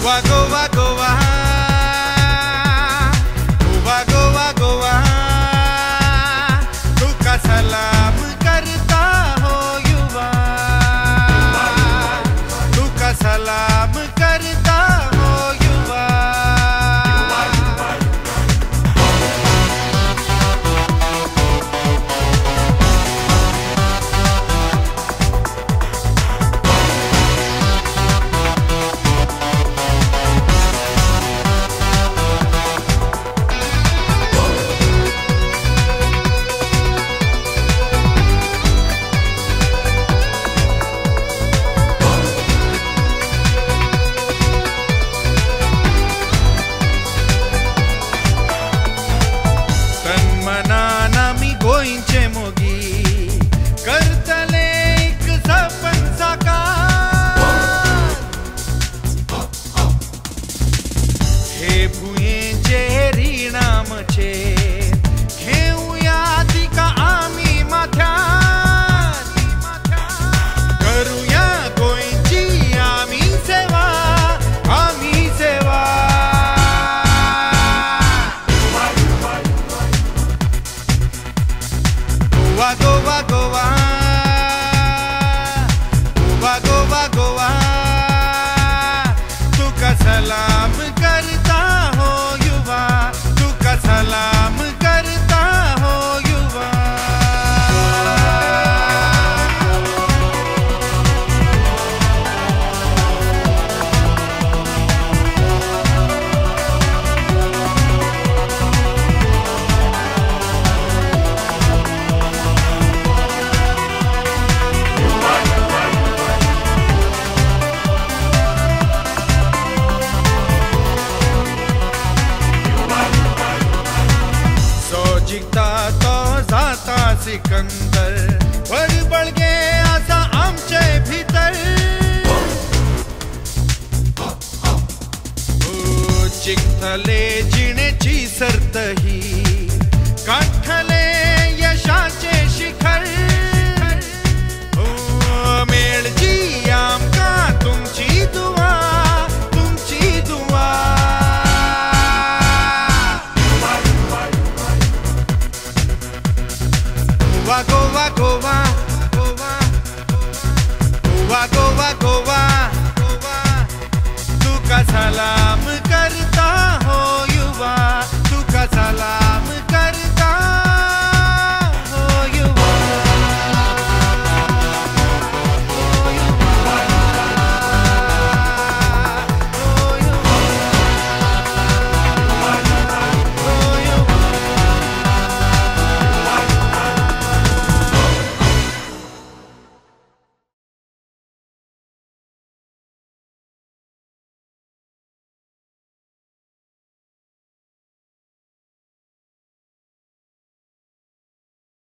गोवा गोवा गोवा गोवा गोवा गोवा तुका सलाम करता हो युवा तुका सलाम करता हो युवा गोईंचे मोगी करतले एक सपन साकार हे भुयेचे रिणामचे घेऊया तिका आम्ही माथ्यार करूया गोईंची आम्ही सेवा गोवा गोवा गोवा गोवा गोवा तुका सलाम करता हो युवा तुका सलाम करता हो युवा तो जाता सिकंदर वर बळगे असा आमचे भीतर चिखले जिणेची सर्त ही